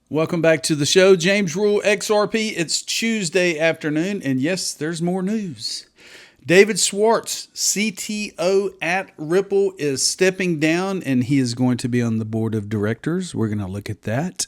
Welcome back to the show. James Rule, XRP. It's Tuesday afternoon, and yes, there's more news. David Schwartz, CTO at Ripple, is stepping down, and he is going to be on the board of directors. We're going to look at that.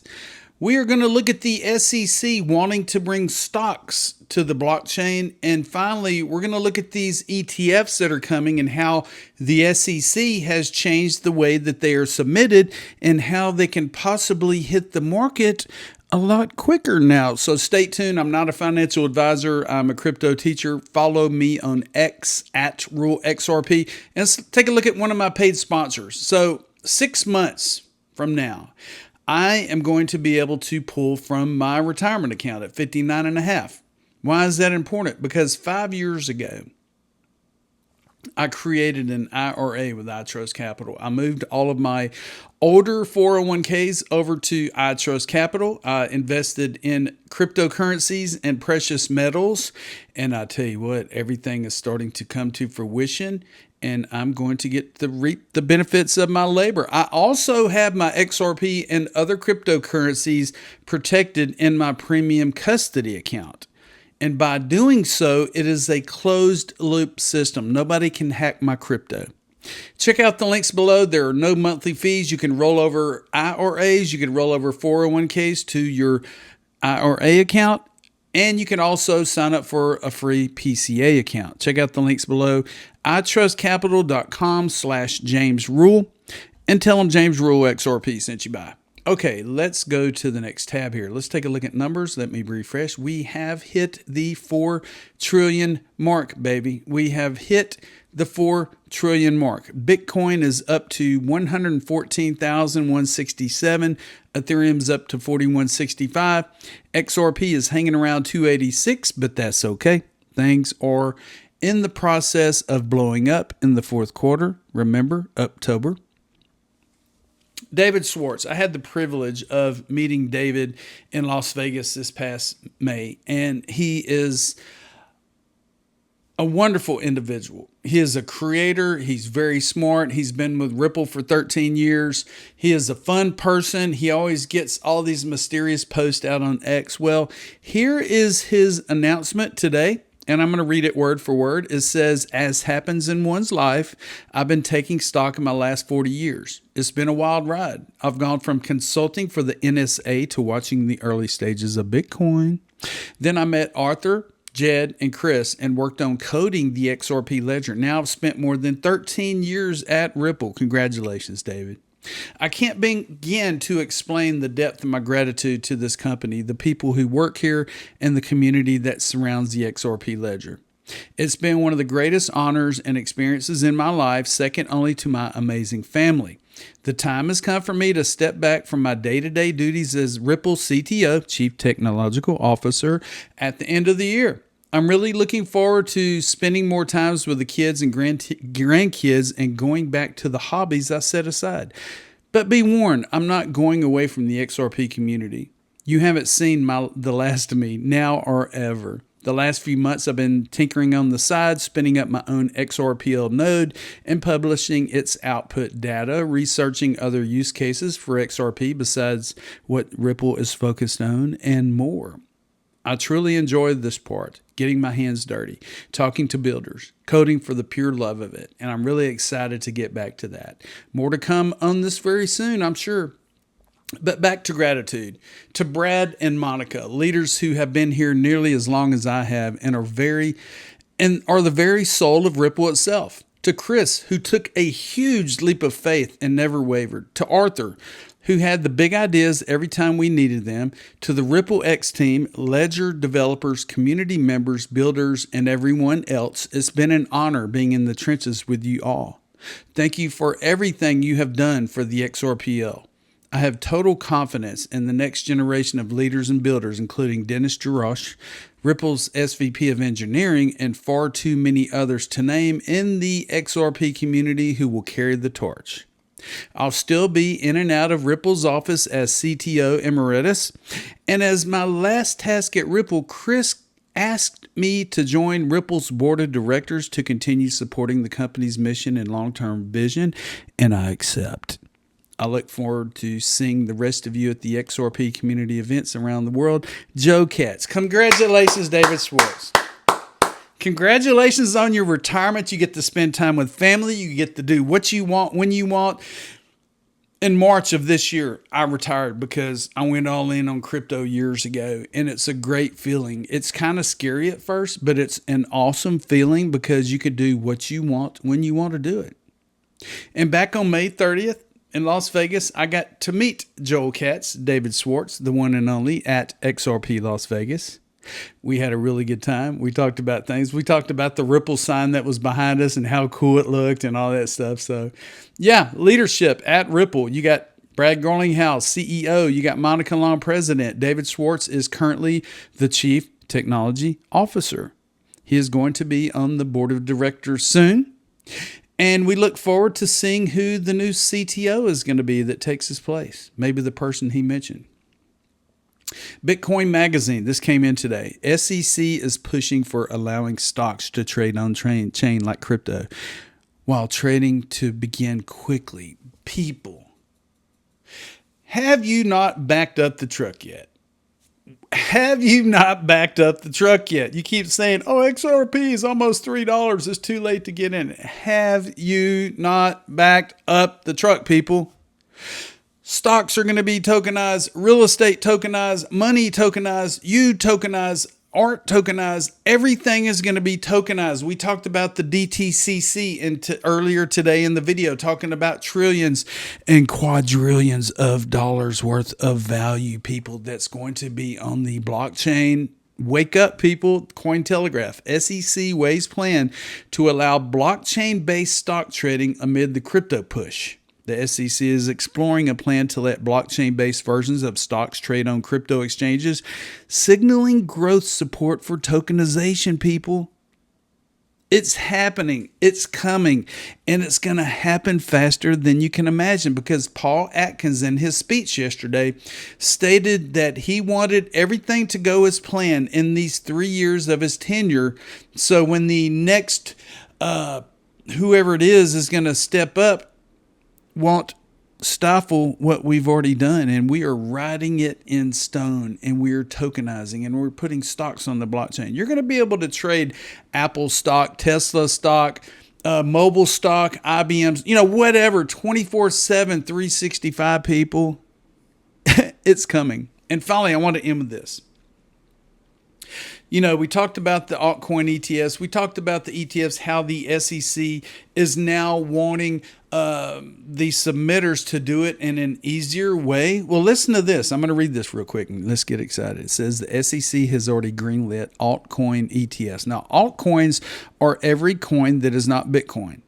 We are going to look at the SEC wanting to bring stocks to the blockchain. And finally, we're going to look at these ETFs that are coming and how the SEC has changed the way that they are submitted and how they can possibly hit the market a lot quicker now. So stay tuned. I'm not a financial advisor. I'm a crypto teacher. Follow me on X at RuleXRP. And let's take a look at one of my paid sponsors. So 6 months from now, I am going to be able to pull from my retirement account at 59 and a half. Why is that important? Because 5 years ago, I created an IRA with iTrustCapital. I moved all of my older 401ks over to iTrustCapital. I invested in cryptocurrencies and precious metals. And I tell you what, everything is starting to come to fruition. And I'm going to get to reap the benefits of my labor. I also have my XRP and other cryptocurrencies protected in my premium custody account. And by doing so, it is a closed loop system. Nobody can hack my crypto. Check out the links below. There are no monthly fees. You can roll over IRAs. You can roll over 401ks to your IRA account. And you can also sign up for a free PCA account. Check out the links below. iTrustCapital.com/JamesRule and tell them James Rule XRP sent you by. Okay, let's go to the next tab here. Let's take a look at numbers. Let me refresh. We have hit the 4 trillion mark, baby. We have hit the 4 trillion mark. Bitcoin is up to 114,167. Ethereum's up to 4165. XRP is hanging around 286, but that's okay. Things are in the process of blowing up in the fourth quarter. Remember, October. David Schwartz. I had the privilege of meeting David in Las Vegas this past May, and he is a wonderful individual. He is a creator. He's very smart. He's been with Ripple for 13 years. He is a fun person. He always gets all these mysterious posts out on X. Well, here is his announcement today. And I'm going to read it word for word. It says, as happens in one's life, I've been taking stock in my last 40 years. It's been a wild ride. I've gone from consulting for the NSA to watching the early stages of Bitcoin. Then I met Arthur, Jed, and Chris and worked on coding the XRP ledger. Now I've spent more than 13 years at Ripple. Congratulations, David. I can't begin to explain the depth of my gratitude to this company, the people who work here, and the community that surrounds the XRP ledger. It's been one of the greatest honors and experiences in my life, second only to my amazing family. The time has come for me to step back from my day-to-day duties as Ripple CTO, Chief Technological Officer, at the end of the year. I'm really looking forward to spending more times with the kids and grandkids and going back to the hobbies I set aside. But be warned, I'm not going away from the XRP community. You haven't seen the last of me now or ever. The last few months I've been tinkering on the side, spinning up my own XRPL node and publishing its output data, researching other use cases for XRP besides what Ripple is focused on, and more. I truly enjoyed this part, getting my hands dirty, talking to builders, coding for the pure love of it, and I'm really excited to get back to that. More to come on this very soon, I'm sure. But back to gratitude. To Brad and Monica, leaders who have been here nearly as long as I have and are the very soul of Ripple itself. To Chris, who took a huge leap of faith and never wavered. To Arthur, who had the big ideas every time we needed them. To the Ripple X team, ledger developers, community members, builders, and everyone else. It's been an honor being in the trenches with you all. Thank you for everything you have done for the XRPL. I have total confidence in the next generation of leaders and builders, including Dennis Jarosh, Ripple's SVP of Engineering, and far too many others to name in the XRP community who will carry the torch. I'll still be in and out of Ripple's office as CTO Emeritus, and as my last task at Ripple, Chris asked me to join Ripple's board of directors to continue supporting the company's mission and long-term vision, and I accept. I look forward to seeing the rest of you at the XRP community events around the world. JoelKatz. Congratulations, David Schwartz. Congratulations on your retirement. You get to spend time with family. You get to do what you want when you want. In March of this year, I retired because I went all in on crypto years ago, and it's a great feeling. It's kind of scary at first, but it's an awesome feeling because you could do what you want when you want to do it. And back on May 30th in Las Vegas, I got to meet JoelKatz, David Schwartz, the one and only at XRP Las Vegas. We had a really good time. We talked about things. We talked about the Ripple sign that was behind us and how cool it looked and all that stuff. So, yeah, leadership at Ripple. You got Brad Garlinghouse, CEO. You got Monica Long, president. David Schwartz is currently the chief technology officer. He is going to be on the board of directors soon. And we look forward to seeing who the new CTO is going to be that takes his place. Maybe the person he mentioned. Bitcoin Magazine, this came in today. SEC is pushing for allowing stocks to trade on chain like crypto, while trading to begin quickly. People, have you not backed up the truck yet? Have you not backed up the truck yet? You keep saying, oh, XRP is almost $3. It's too late to get in it. Have you not backed up the truck, people? Stocks are going to be tokenized, real estate tokenized, money tokenized, you tokenized, art tokenized. Everything is going to be tokenized. We talked about the DTCC earlier today in the video, talking about trillions and quadrillions of dollars worth of value, people, that's going to be on the blockchain. Wake up, people. Cointelegraph. SEC weighs plan to allow blockchain-based stock trading amid the crypto push. The SEC is exploring a plan to let blockchain-based versions of stocks trade on crypto exchanges, signaling growth support for tokenization, people. It's happening. It's coming. And it's going to happen faster than you can imagine, because Paul Atkins, in his speech yesterday, stated that he wanted everything to go as planned in these 3 years of his tenure. So when the next whoever it is going to step up, won't stifle what we've already done, and we are writing it in stone, and we are tokenizing, and we're putting stocks on the blockchain. You're going to be able to trade Apple stock, Tesla stock, mobile stock, IBM's, whatever, 24/7, 365, people. It's coming. And finally, I want to end with this. We talked about the altcoin ETFs. We talked about the ETFs, how the SEC is now wanting the submitters to do it in an easier way. Well, listen to this. I'm going to read this real quick and let's get excited. It says the SEC has already greenlit altcoin ETFs. Now, altcoins are every coin that is not Bitcoin.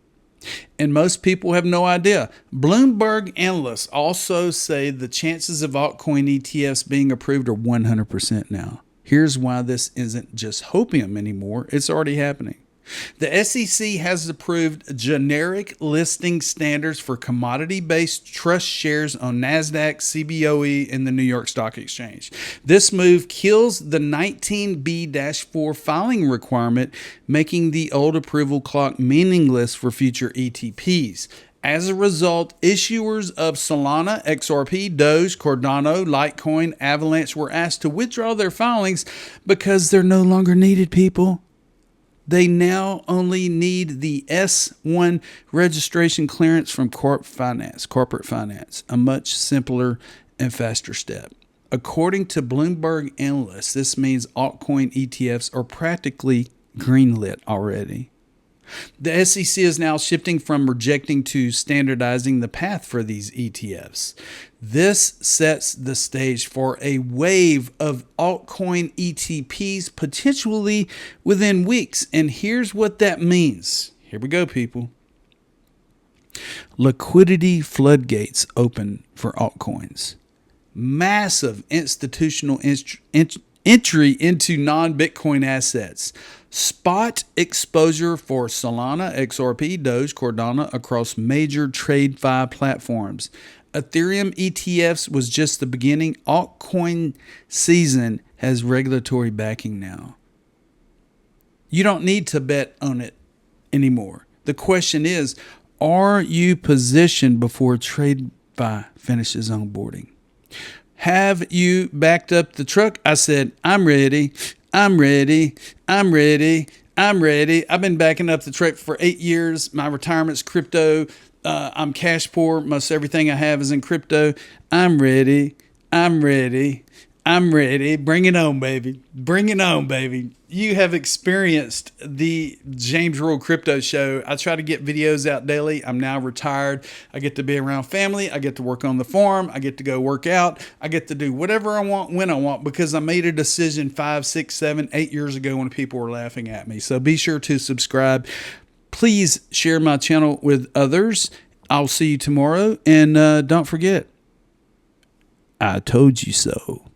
And most people have no idea. Bloomberg analysts also say the chances of altcoin ETFs being approved are 100% now. Here's why this isn't just hopium anymore. It's already happening. The SEC has approved generic listing standards for commodity-based trust shares on NASDAQ, CBOE, and the New York Stock Exchange. This move kills the 19B-4 filing requirement, making the old approval clock meaningless for future ETPs. As a result, issuers of Solana, XRP, Doge, Cardano, Litecoin, Avalanche were asked to withdraw their filings because they're no longer needed, people. They now only need the S1 registration clearance from corporate finance, a much simpler and faster step. According to Bloomberg analysts, this means altcoin ETFs are practically greenlit already. The SEC is now shifting from rejecting to standardizing the path for these ETFs. This sets the stage for a wave of altcoin ETPs potentially within weeks. And here's what that means. Here we go, people. Liquidity floodgates open for altcoins. Massive institutional entry into non-Bitcoin assets. Spot exposure for Solana, XRP, Doge, Cardano across major TradeFi platforms. Ethereum ETFs was just the beginning. Altcoin season has regulatory backing now. You don't need to bet on it anymore. The question is, are you positioned before TradeFi Fi finishes onboarding. Have you backed up the truck? I said, I'm ready. I'm ready. I'm ready. I'm ready. I've been backing up the truck for 8 years. My retirement's crypto. I'm cash poor. Most everything I have is in crypto. I'm ready. I'm ready. I'm ready. Bring it on, baby. Bring it on, baby. You have experienced the James Rural Crypto Show. I try to get videos out daily. I'm now retired. I get to be around family. I get to work on the farm. I get to go work out. I get to do whatever I want when I want because I made a decision 5, 6, 7, 8 years ago when people were laughing at me. So be sure to subscribe. Please share my channel with others. I'll see you tomorrow. And don't forget, I told you so.